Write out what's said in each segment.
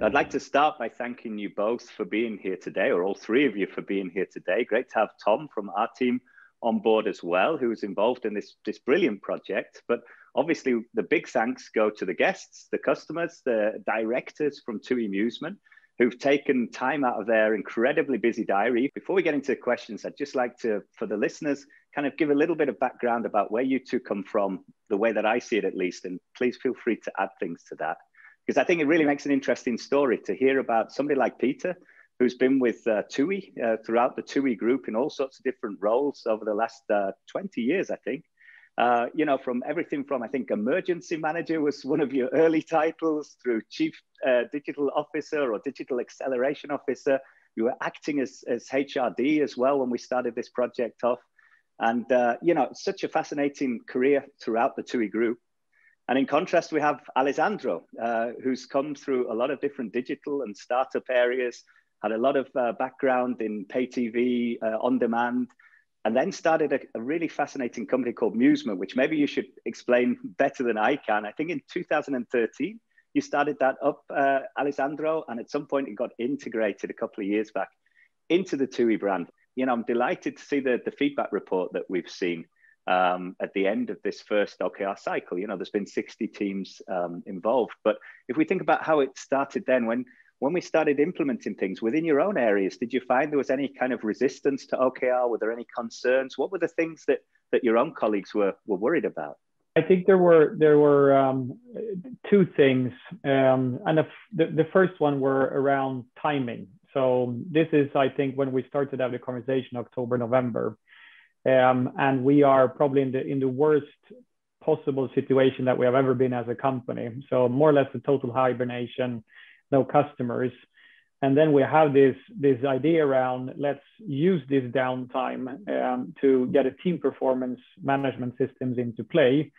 I'd like to start by thanking you both for being here today, or all three of you for being here today. Great to have Tom from our team on board as well, who was involved in this brilliant project. But obviously, the big thanks go to the guests, the customers, the directors from TUI Amusement, who've taken time out of their incredibly busy diary. Before we get into questions, I'd just like to, for the listeners, kind of give a little bit of background about where you two come from, the way that I see it at least, and please feel free to add things to that. Because I think it really makes an interesting story to hear about somebody like Peter, who's been with TUI throughout the TUI group in all sorts of different roles over the last 20 years, I think. You know, from everything from, I think, emergency manager was one of your early titles, through chief digital officer or digital acceleration officer. You were acting as HRD as well when we started this project off. And, you know, such a fascinating career throughout the TUI group. And in contrast, we have Alessandro, who's come through a lot of different digital and startup areas, had a lot of background in pay TV, on demand, and then started a really fascinating company called Musement, which maybe you should explain better than I can. I think in 2013, you started that up, Alessandro, and at some point it got integrated a couple of years back into the TUI brand. You know, I'm delighted to see the feedback report that we've seen at the end of this first OKR cycle. You know, there's been 60 teams involved. But if we think about how it started then, when we started implementing things within your own areas, did you find there was any kind of resistance to OKR? Were there any concerns? What were the things that your own colleagues were worried about? I think there were two things. And the first one were around timing. So this is, I think, when we started to have the conversation, October, November. And we are probably in the worst possible situation that we have ever been as a company. So more or less a total hibernation, no customers. And then we have this idea around, let's use this downtime to get a team performance management systems into play.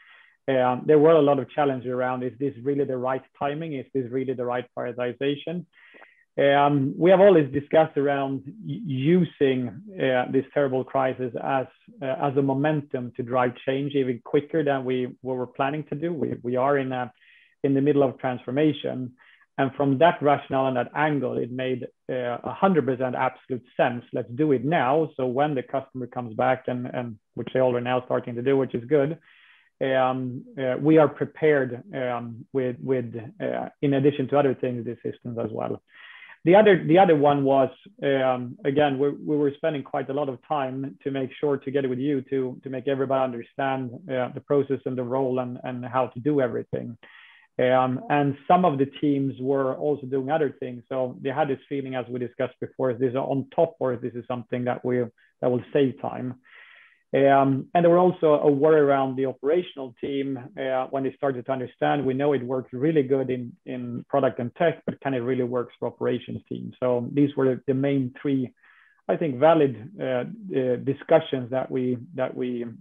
There were a lot of challenges around, is this really the right timing? Is this really the right prioritization? We have always discussed around using this terrible crisis as a momentum to drive change even quicker than we were planning to do. We are in the middle of transformation. And from that rationale and that angle, it made 100% absolute sense. Let's do it now. So when the customer comes back, and which they all are now starting to do, which is good, we are prepared with in addition to other things, these systems as well. The other one was, again, we were spending quite a lot of time to make sure, together with you, to make everybody understand the process and the role and how to do everything. And some of the teams were also doing other things. So they had this feeling, as we discussed before, is this on top, or this is something that will save time. And there were also a worry around the operational team when they started to understand, we know it works really good in product and tech, but can it really works for operations team? So these were the main three, I think, valid discussions that we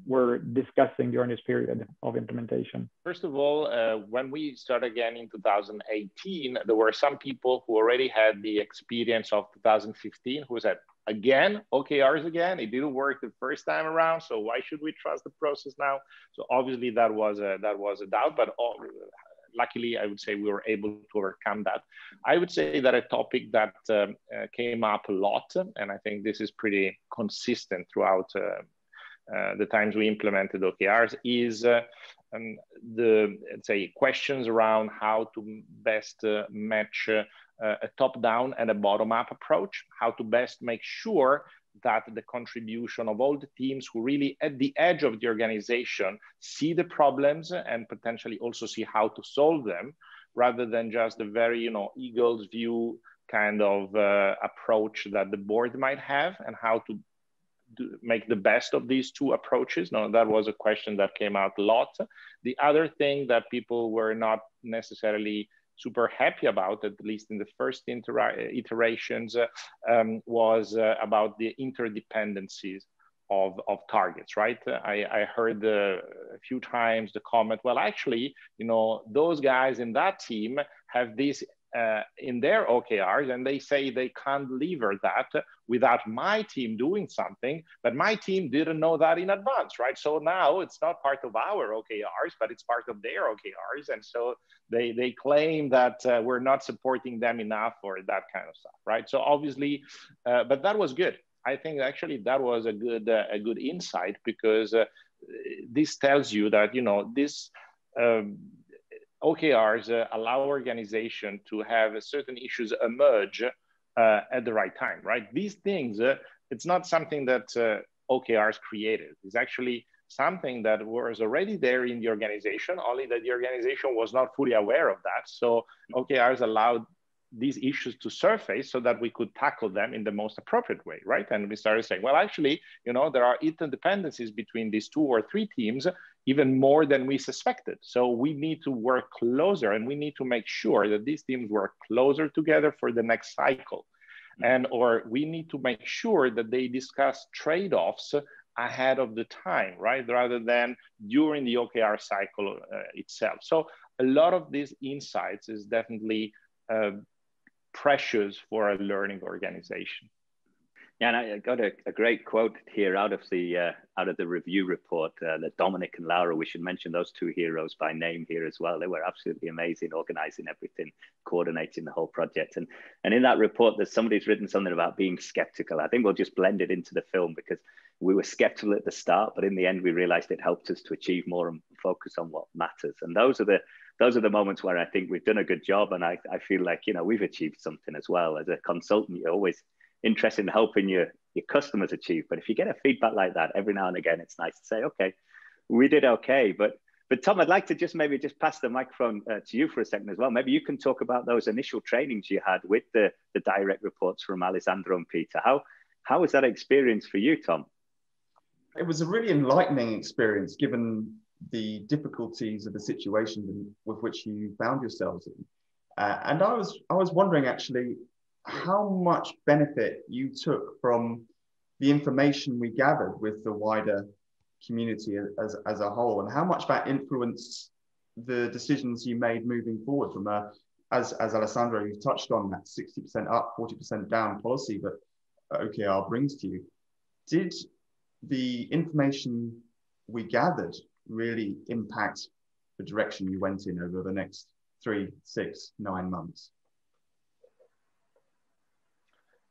were discussing during this period of implementation. First of all, when we started again in 2018, there were some people who already had the experience of 2015 who said, again, OKRs again, it didn't work the first time around, so why should we trust the process now? So obviously that was a doubt, but luckily I would say we were able to overcome that. I would say that a topic that came up a lot, and I think this is pretty consistent throughout the times we implemented OKRs, is the, let's say, questions around how to best match a top-down and a bottom-up approach, how to best make sure that the contribution of all the teams who really at the edge of the organization see the problems and potentially also see how to solve them, rather than just the very, eagle's view kind of approach that the board might have, and how to make the best of these two approaches. Now, that was a question that came out a lot. The other thing that people were not necessarily super happy about, at least in the first iterations, was about the interdependencies of targets, right? I heard a few times the comment, well, actually, those guys in that team have this in their OKRs, and they say they can't deliver that without my team doing something, but my team didn't know that in advance, right? So now it's not part of our OKRs, but it's part of their OKRs, and so they claim that we're not supporting them enough or that kind of stuff, right? So obviously, but that was good. I think actually that was a good insight, because this tells you that, you know, this OKRs allow organization to have certain issues emerge at the right time, right? These things, it's not something that OKRs created. It's actually something that was already there in the organization, only that the organization was not fully aware of that. So OKRs allowed these issues to surface so that we could tackle them in the most appropriate way, right? And we started saying, well, actually, you know, there are interdependencies between these 2 or 3 teams, even more than we suspected. So we need to work closer, and we need to make sure that these teams work closer together for the next cycle. And or we need to make sure that they discuss trade-offs ahead of the time, right? Rather than during the OKR cycle itself. So a lot of these insights is definitely precious for a learning organization. Yeah, and I got a great quote here out of the review report that Dominic and Laura, we should mention those 2 heroes by name here as well. They were absolutely amazing, organizing everything, coordinating the whole project. And in that report, there's somebody's written something about being skeptical. I think we'll just blend it into the film, because we were skeptical at the start, but in the end, we realized it helped us to achieve more and focus on what matters. And those are the moments where I think we've done a good job. And I feel like, you know, we've achieved something as well. As a consultant, you're always interested in helping your customers achieve. But if you get a feedback like that every now and again, it's nice to say, okay, we did okay. But Tom, I'd like to just pass the microphone to you for a second as well. Maybe you can talk about those initial trainings you had with the direct reports from Alessandro and Peter. How was that experience for you, Tom? It was a really enlightening experience, given the difficulties of the situation with which you found yourselves in. And I was wondering, actually, how much benefit you took from the information we gathered with the wider community as a whole, and how much that influenced the decisions you made moving forward from as Alessandro, you touched on that 60% up, 40% down policy that OKR brings to you. Did the information we gathered really impact the direction you went in over the next 3, 6, 9 months?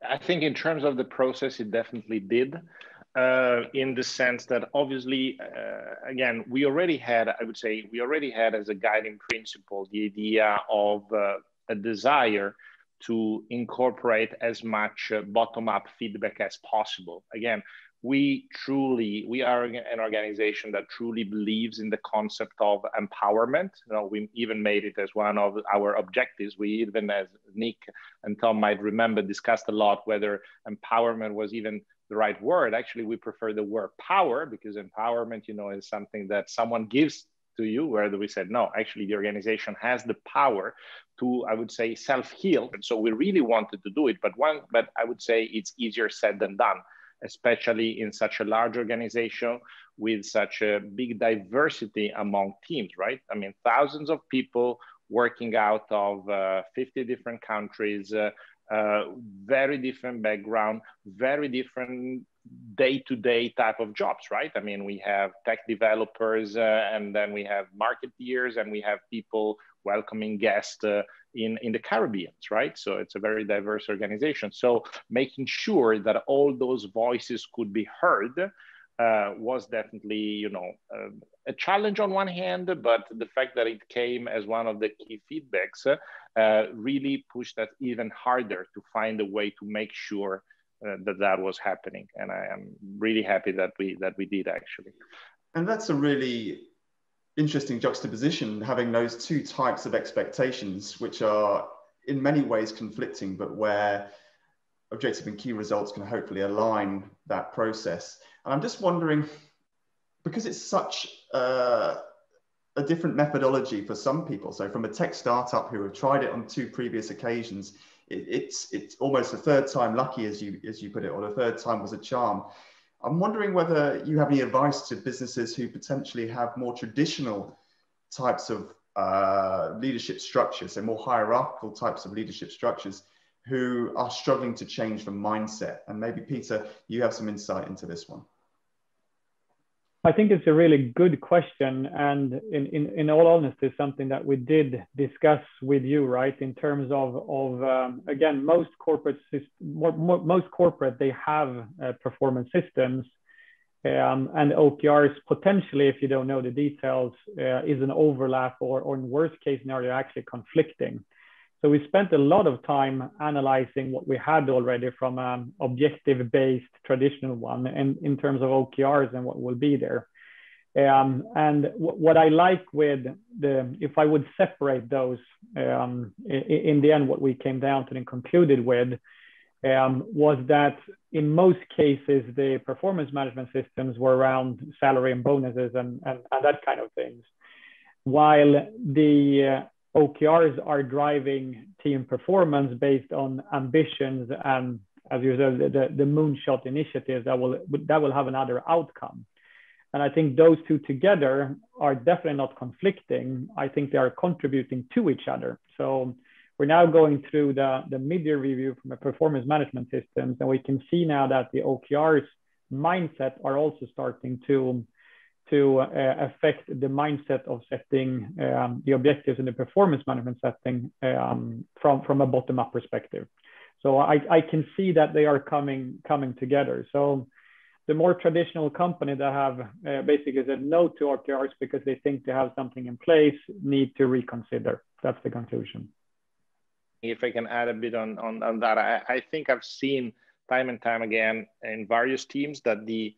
I think in terms of the process, it definitely did, in the sense that obviously, again, we already had as a guiding principle the idea of a desire to incorporate as much bottom-up feedback as possible. Again, we are an organization that truly believes in the concept of empowerment. You know, we even made it as one of our objectives. We even, as Nick and Tom might remember, discussed a lot whether empowerment was even the right word. Actually, we prefer the word power, because empowerment, you know, is something that someone gives to you, where we said, no, actually the organization has the power to, I would say, self-heal. And so we really wanted to do it, but I would say it's easier said than done, especially in such a large organization with such a big diversity among teams, right? I mean, thousands of people working out of 50 different countries, very different background, very different day-to-day type of jobs, right? I mean, we have tech developers, and then we have marketeers, and we have people welcoming guests in the Caribbean, right? So it's a very diverse organization. So making sure that all those voices could be heard was definitely, you know, a challenge on one hand, but the fact that it came as one of the key feedbacks really pushed us even harder to find a way to make sure that was happening. And I am really happy that we did, actually. And that's a really interesting juxtaposition, having those 2 types of expectations, which are in many ways conflicting, but where objective and key results can hopefully align that process. And I'm just wondering, because it's such a different methodology for some people, so from a tech startup who have tried it on 2 previous occasions, it's almost the 3rd time lucky, as you put it, or the 3rd time was a charm. I'm wondering whether you have any advice to businesses who potentially have more traditional types of leadership structures, so more hierarchical types of leadership structures, who are struggling to change from mindset? And maybe Peter, you have some insight into this one. I think it's a really good question, and in all honesty, something that we did discuss with you, right? In terms of again, most corporate they have performance systems, and OKRs potentially, if you don't know the details, is an overlap or in worst case scenario actually conflicting. So we spent a lot of time analyzing what we had already from an objective-based traditional one, and in terms of OKRs and what will be there. And what I like with if I would separate those, in the end, what we came down to and concluded with was that in most cases, the performance management systems were around salary and bonuses and that kind of things, while the OKRs are driving team performance based on ambitions and, as you said, the moonshot initiatives that will have another outcome. And I think those two together are definitely not conflicting. I think they are contributing to each other. So we're now going through the mid-year review from a performance management systems, and we can see now that the OKRs mindset are also starting to affect the mindset of setting the objectives in the performance management setting from a bottom-up perspective. So I can see that they are coming together. So the more traditional company that have basically said no to OKRs because they think they have something in place need to reconsider. That's the conclusion. If I can add a bit on that, I think I've seen time and time again in various teams that the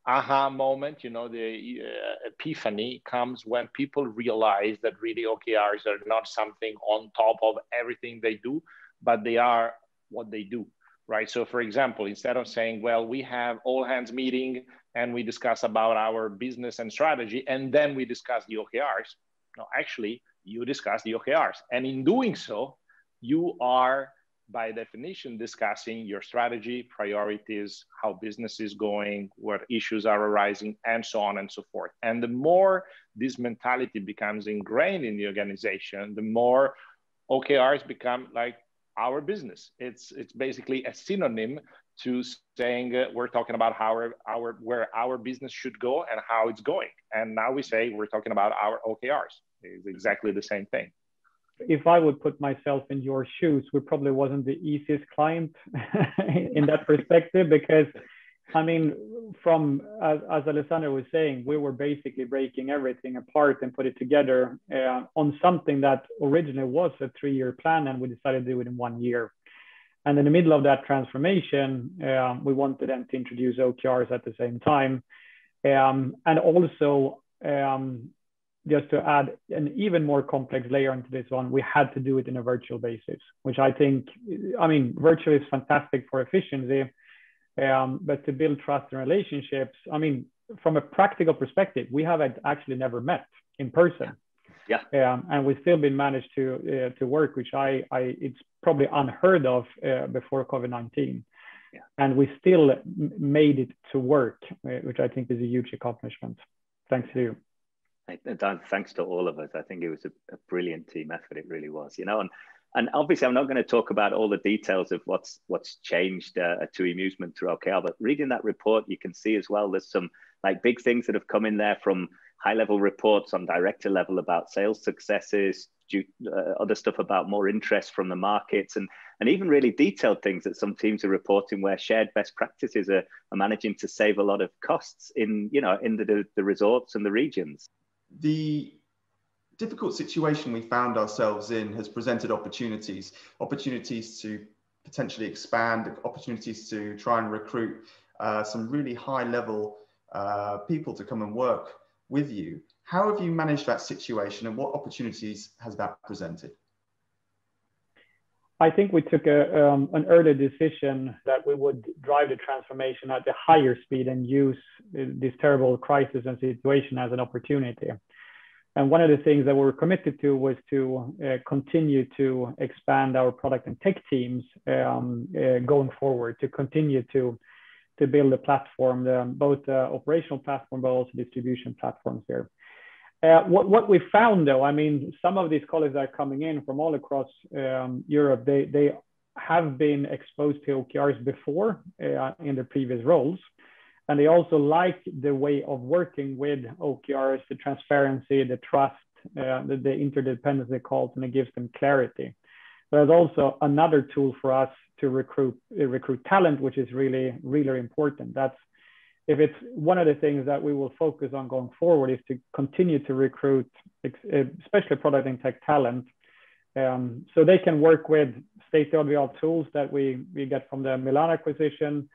aha moment, the epiphany comes when people realize that really OKRs are not something on top of everything they do, but they are what they do, right? So for example, instead of saying, well, we have all hands meeting and we discuss about our business and strategy, and then we discuss the OKRs. No, actually, you discuss the OKRs. And in doing so, you are, by definition, discussing your strategy, priorities, how business is going, what issues are arising, and so on and so forth. And the more this mentality becomes ingrained in the organization, the more OKRs become like our business. It's basically a synonym to saying we're talking about where our business should go and how it's going. And now we say we're talking about our OKRs. It's exactly the same thing. If I would put myself in your shoes, we probably wasn't the easiest client in that perspective, because I mean, as Alessandro was saying, we were basically breaking everything apart and put it together on something that originally was a 3-year plan, and we decided to do it in 1 year. And in the middle of that transformation, we wanted them to introduce OKRs at the same time. And also, just to add an even more complex layer into this one, we had to do it in a virtual basis, which I think, I mean, virtual is fantastic for efficiency, but to build trust and relationships, I mean, from a practical perspective, we have actually never met in person. Yeah. And we've still been managed to work, which it's probably unheard of before COVID-19. Yeah. And we still made it to work, which I think is a huge accomplishment. Thanks to you. Thanks to all of us. I think it was a brilliant team effort. It really was, and obviously I'm not going to talk about all the details of what's changed at TUI Amusement through OKR, but reading that report, you can see as well, there's some like big things that have come in there, from high level reports on director level about sales successes, other stuff about more interest from the markets, and even really detailed things that some teams are reporting where shared best practices are managing to save a lot of costs in the resorts and the regions. The difficult situation we found ourselves in has presented opportunities to potentially expand, opportunities to try and recruit some really high level people to come and work with you. How have you managed that situation, and what opportunities has that presented? I think we took an early decision that we would drive the transformation at a higher speed and use this terrible crisis and situation as an opportunity. And one of the things that we were committed to was to continue to expand our product and tech teams going forward, to continue to build a platform, both operational platform, but also distribution platforms there. What we found, though, I mean, some of these colleagues that are coming in from all across Europe, they have been exposed to OKRs before in their previous roles. And they also like the way of working with OKRs, the transparency, the trust, the interdependency calls, and it gives them clarity. There's also another tool for us to recruit talent, which is really, really important. That's if it's one of the things that we will focus on going forward is to continue to recruit, especially product and tech talent, so they can work with state-of-the-art tools that we get from the Milan acquisition,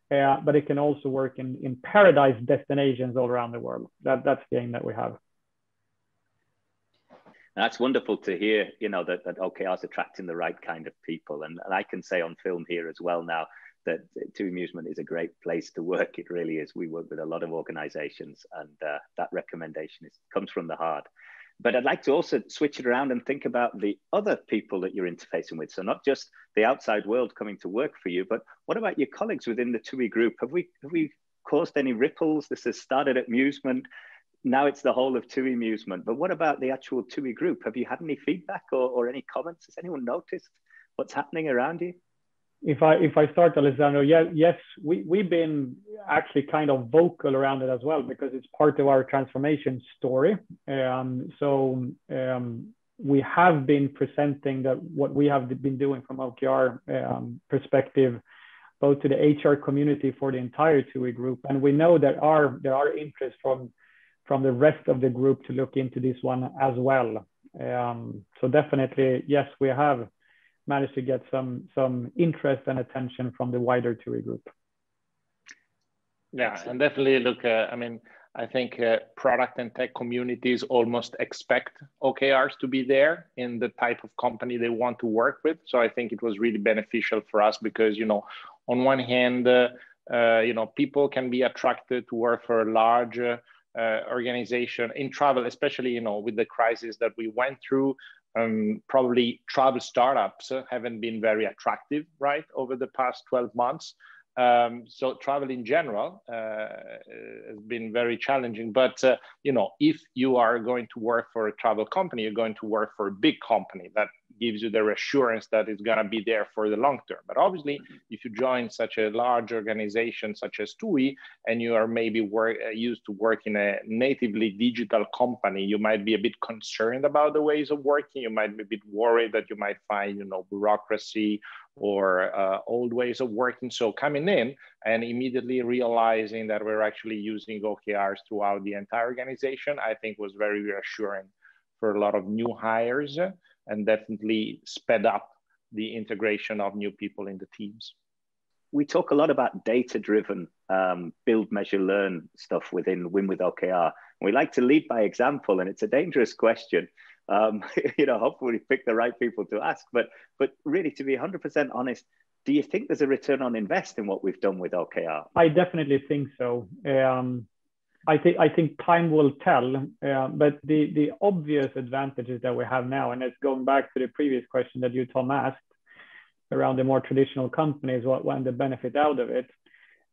but it can also work in paradise destinations all around the world. That's the aim that we have. That's wonderful to hear, you know, that OKR is attracting the right kind of people. And I can say on film here as well now that TUI Musement is a great place to work. It really is. We work with a lot of organizations, and that recommendation comes from the heart. But I'd like to also switch it around and think about the other people that you're interfacing with. So not just the outside world coming to work for you, but what about your colleagues within the TUI group? Have we caused any ripples? This has started at Musement. Now it's the whole of TUI Musement. But what about the actual TUI group? Have you had any feedback or any comments? Has anyone noticed what's happening around you? If I start, Alessandro, yes, we've been actually kind of vocal around it as well, because it's part of our transformation story. We have been presenting that what we have been doing from OKR perspective, both to the HR community for the entire TUI group, and we know that there are interest from the rest of the group to look into this one as well. So definitely, yes, we have managed to get some interest and attention from the wider TUI group. Yeah, and definitely look, I mean, I think product and tech communities almost expect OKRs to be there in the type of company they want to work with. So I think it was really beneficial for us because, you know, on one hand, you know, people can be attracted to work for a large organization in travel, especially, you know, with the crisis that we went through. Probably travel startups haven't been very attractive, right, over the past 12 months. So travel in general has been very challenging. But, you know, if you are going to work for a travel company, you're going to work for a big company that gives you the assurance that it's going to be there for the long term. But obviously, if you join such a large organization such as TUI, and you are maybe used to work in a natively digital company, you might be a bit concerned about the ways of working. You might be a bit worried that you might find, you know, bureaucracy or old ways of working. So coming in and immediately realizing that we're actually using OKRs throughout the entire organization, I think was very reassuring for a lot of new hires, and definitely sped up the integration of new people in the teams. We talk a lot about data-driven build, measure, learn stuff within Win with OKR. We like to lead by example, and it's a dangerous question. You know, hopefully we pick the right people to ask, but really, to be 100% honest, do you think there's a return on invest in what we've done with OKR? I definitely think so. I think time will tell, but the obvious advantages that we have now, and it's going back to the previous question that you, Tom, asked around the more traditional companies, when the benefit out of it.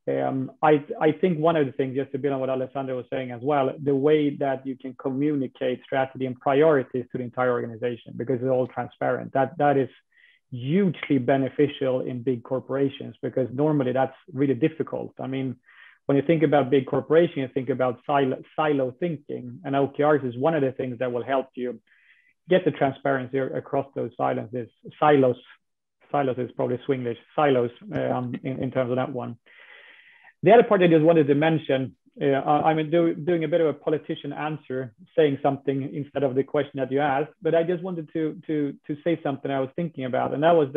I think one of the things, just to build on what Alessandro was saying as well, the way that you can communicate strategy and priorities to the entire organization, because it's all transparent, that is hugely beneficial in big corporations, because normally that's really difficult. I mean, when you think about big corporation, you think about silo thinking, and OKRs is one of the things that will help you get the transparency across those silos. Silos is probably Swinglish, silos in terms of that one. The other part I just wanted to mention, I'm doing a bit of a politician answer, saying something instead of the question that you asked, but I just wanted to say something I was thinking about, and that was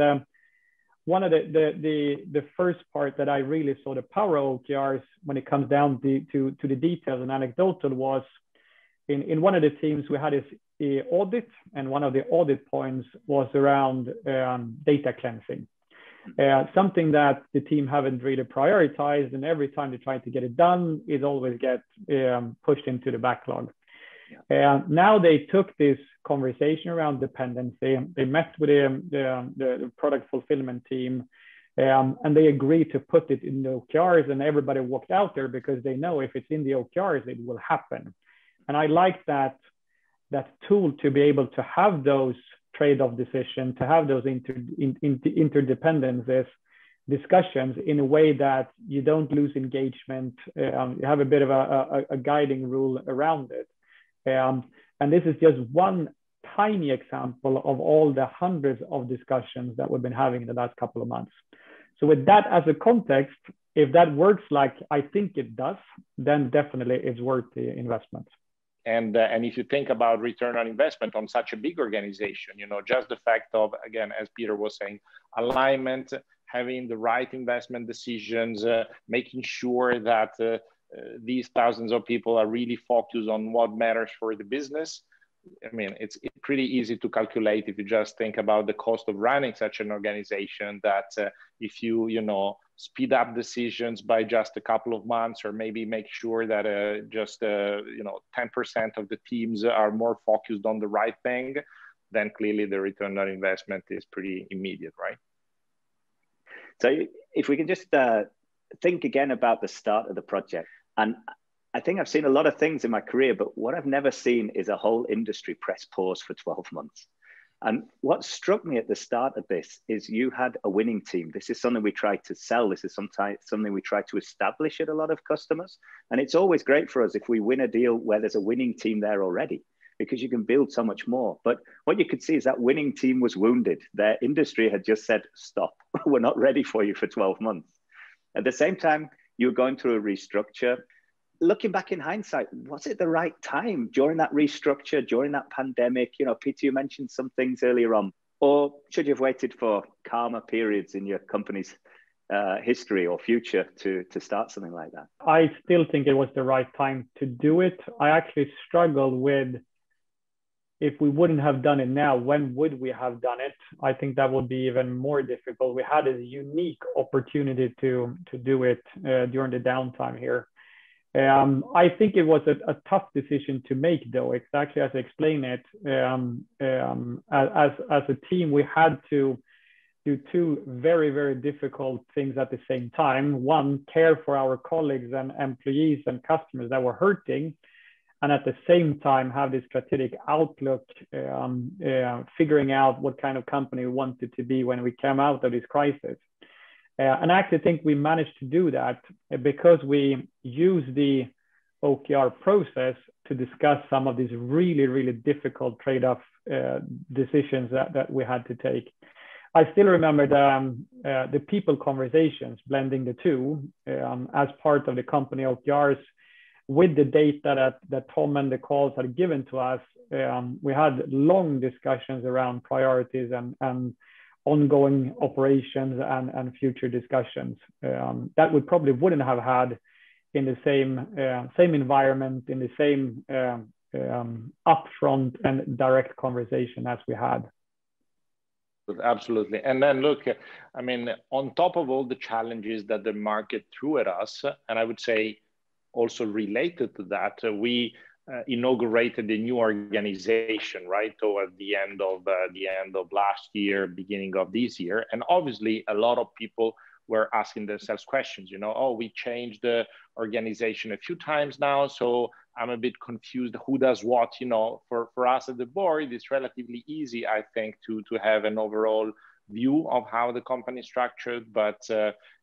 one of the first part that I really saw the power of OKRs when it comes down to the details and anecdotal was in one of the teams we had this audit, and one of the audit points was around data cleansing. Something that the team haven't really prioritized, and every time they try to get it done, it always gets pushed into the backlog. Now they took this conversation around dependency. They met with the product fulfillment team, and they agreed to put it in the OKRs, and everybody walked out there because they know if it's in the OKRs, it will happen. And I like that tool to be able to have those trade-off decisions, to have those interdependencies, discussions in a way that you don't lose engagement. You have a bit of a guiding rule around it. And this is just one tiny example of all the hundreds of discussions that we've been having in the last couple of months. So with that as a context, if that works like I think it does, then definitely it's worth the investment. And if you think about return on investment on such a big organization, just the fact of, again, as Peter was saying, alignment, having the right investment decisions, making sure that these thousands of people are really focused on what matters for the business. I mean, it's pretty easy to calculate if you just think about the cost of running such an organization, that if you speed up decisions by just a couple of months, or maybe make sure that 10% of the teams are more focused on the right thing, then clearly the return on investment is pretty immediate, right? So if we can just think again about the start of the project. And I think I've seen a lot of things in my career, but what I've never seen is a whole industry press pause for 12 months. And what struck me at the start of this is you had a winning team. This is something we try to sell. This is something we try to establish at a lot of customers. And it's always great for us if we win a deal where there's a winning team there already, because you can build so much more. But what you could see is that winning team was wounded. Their industry had just said, stop, we're not ready for you for 12 months. At the same time, you were going through a restructure. Looking back in hindsight, was it the right time during that restructure, during that pandemic? Peter, you mentioned some things earlier on. Or should you have waited for calmer periods in your company's history or future to start something like that? I still think it was the right time to do it. I actually struggled with, if we wouldn't have done it now, when would we have done it? I think that would be even more difficult. We had a unique opportunity to do it during the downtime here. I think it was a tough decision to make, though. Exactly as I explained it, as a team, we had to do two very, very difficult things at the same time. One, care for our colleagues and employees and customers that were hurting, and at the same time have this strategic outlook, figuring out what kind of company we wanted to be when we came out of this crisis. And I actually think we managed to do that because we used the OKR process to discuss some of these really, really difficult trade-off decisions that we had to take. I still remember the people conversations, blending the two as part of the company OKRs with the data that Tom and the calls had given to us. We had long discussions around priorities and ongoing operations and future discussions that we probably wouldn't have had in the same environment, in the same upfront and direct conversation as we had. Absolutely. And then look, I mean, on top of all the challenges that the market threw at us, and I would say also related to that, we inaugurated a new organization, right, toward the end of last year, beginning of this year. And obviously, a lot of people were asking themselves questions, oh, we changed the organization a few times now, so I'm a bit confused who does what. For us at the board, it's relatively easy, I think, to have an overall view of how the company is structured. But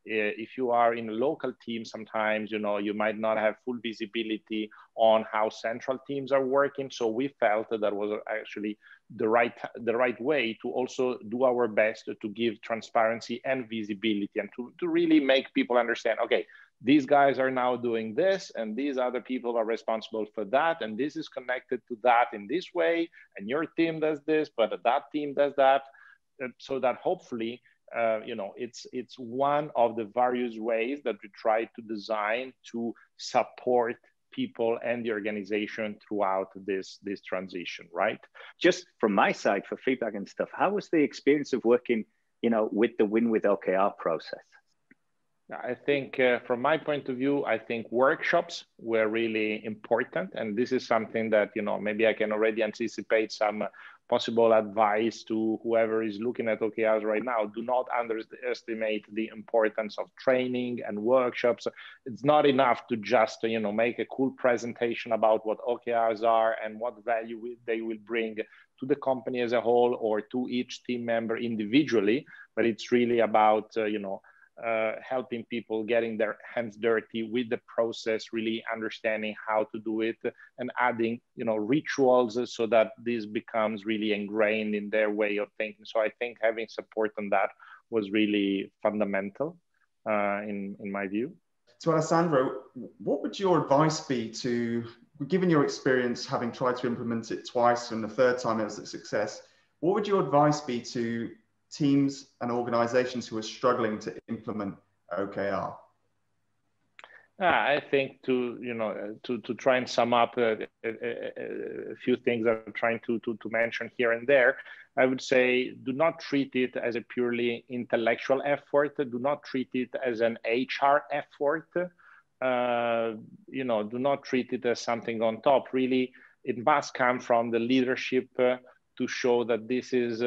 if you are in a local team, sometimes, you might not have full visibility on how central teams are working. So we felt that was actually the right way to also do our best to give transparency and visibility, and to really make people understand, okay, these guys are now doing this, and these other people are responsible for that, and this is connected to that in this way, and your team does this, but that team does that. So that hopefully, it's one of the various ways that we try to design to support people and the organization throughout this transition, right? Just from my side, for feedback and stuff, how was the experience of working, with the Win with OKR process? I think from my point of view, I think workshops were really important. And this is something that, maybe I can already anticipate some possible advice to whoever is looking at OKRs right now. Do not underestimate the importance of training and workshops. It's not enough to just, make a cool presentation about what OKRs are and what value they will bring to the company as a whole or to each team member individually. But it's really about, helping people getting their hands dirty with the process, really understanding how to do it, and adding, rituals so that this becomes really ingrained in their way of thinking. So I think having support on that was really fundamental in my view. So Alessandro, what would your advice be to, given your experience having tried to implement it twice and the third time it was a success, what would your advice be to teams and organizations who are struggling to implement OKR? I think to try and sum up a few things I'm trying to mention here and there, I would say do not treat it as a purely intellectual effort. Do not treat it as an HR effort. Do not treat it as something on top. Really, it must come from the leadership to show that this is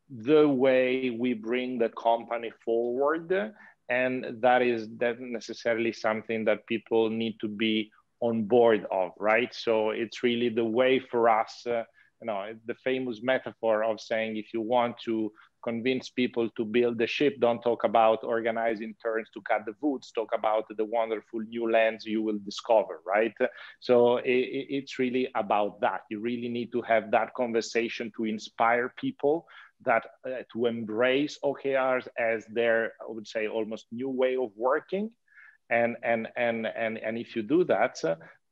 the way we bring the company forward. And that is definitely necessarily something that people need to be on board of, right? So it's really the way for us, the famous metaphor of saying, if you want to convince people to build the ship, don't talk about organizing turns to cut the woods, talk about the wonderful new lands you will discover, right? So it's really about that. You really need to have that conversation to inspire people that to embrace OKRs as their, I would say, almost new way of working. And if you do that,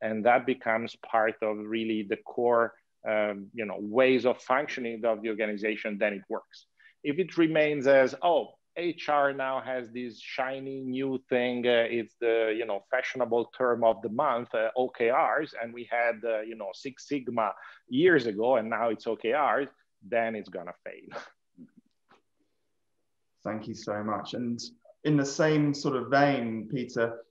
and that becomes part of really the core, ways of functioning of the organization, then it works. If it remains as, HR now has this shiny new thing, it's the fashionable term of the month, OKRs, and we had Six Sigma years ago, and now it's OKRs, then it's gonna fail. Thank you so much. And in the same sort of vein, Peter,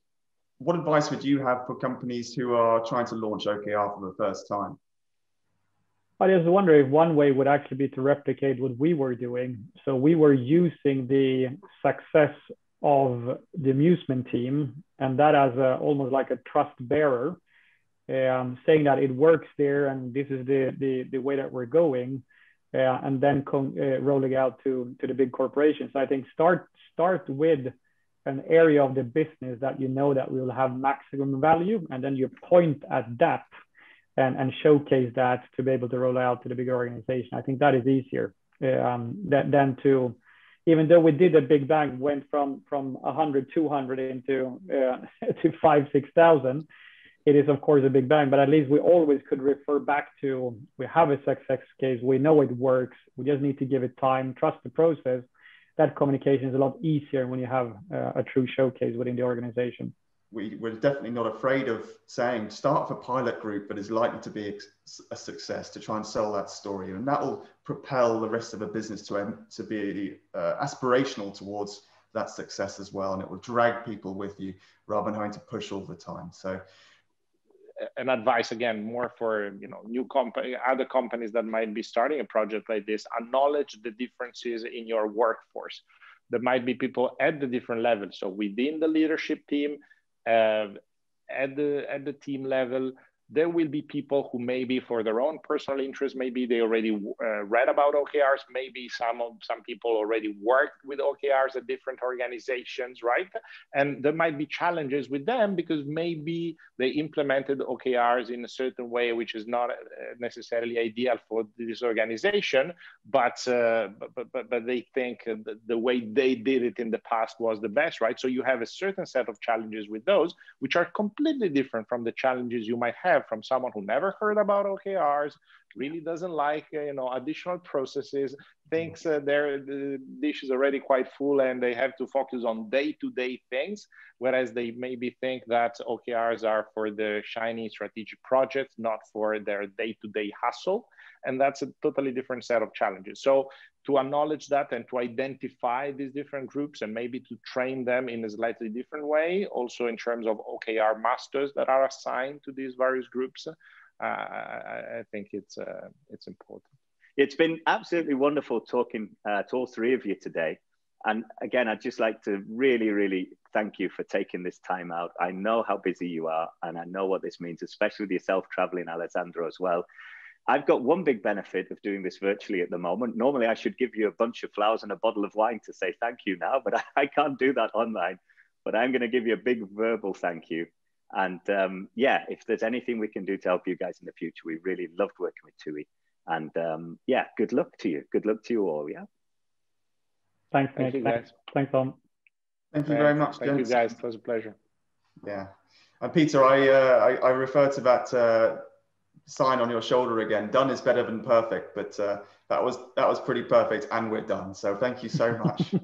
what advice would you have for companies who are trying to launch OKR for the first time? I just wonder if one way would actually be to replicate what we were doing. So we were using the success of the amusement team and that as almost like a trust bearer, saying that it works there and this is the way that we're going. And then rolling out to the big corporations. I think start with an area of the business that that will have maximum value, and then you point at that and showcase that to be able to roll out to the bigger organization. I think that is easier than to, even though we did a big bang, went from 100, 200 into to 5,000, 6,000. It is, of course, a big bang, but at least we always could refer back to, we have a success case, we know it works, we just need to give it time, trust the process. That communication is a lot easier when you have a true showcase within the organization. We're definitely not afraid of saying, start with a pilot group that is likely to be a success, to try and sell that story. And that will propel the rest of the business to be aspirational towards that success as well. And it will drag people with you rather than having to push all the time. So, an advice again, more for other companies that might be starting a project like this, acknowledge the differences in your workforce. There might be people at the different levels. So within the leadership team, at the team level, there will be people who maybe for their own personal interest, maybe they already read about OKRs, maybe some people already worked with OKRs at different organizations, right? And there might be challenges with them because maybe they implemented OKRs in a certain way, which is not necessarily ideal for this organization, but they think the way they did it in the past was the best, right? So you have a certain set of challenges with those, which are completely different from the challenges you might have from someone who never heard about OKRs, really doesn't like additional processes, thinks the dish is already quite full and they have to focus on day-to-day things, whereas they maybe think that OKRs are for the shiny strategic projects, not for their day-to-day hustle. And that's a totally different set of challenges. So to acknowledge that and to identify these different groups and maybe to train them in a slightly different way, also in terms of OKR masters that are assigned to these various groups, I think it's important. It's been absolutely wonderful talking to all three of you today. And again, I'd just like to really, really thank you for taking this time out. I know how busy you are, and I know what this means, especially with yourself traveling, Alessandro, as well. I've got one big benefit of doing this virtually at the moment. Normally, I should give you a bunch of flowers and a bottle of wine to say thank you now, but I can't do that online. But I'm going to give you a big verbal thank you. And yeah, if there's anything we can do to help you guys in the future, we really loved working with TUI. And yeah, good luck to you. Good luck to you all. Yeah. Thanks, Thank you, guys. Thanks, Tom. Thank you very much. Thank you, guys. It was a pleasure. Yeah. And Peter, I refer to that sign on your shoulder again. Done is better than perfect, but that was pretty perfect, and we're done. So thank you so much.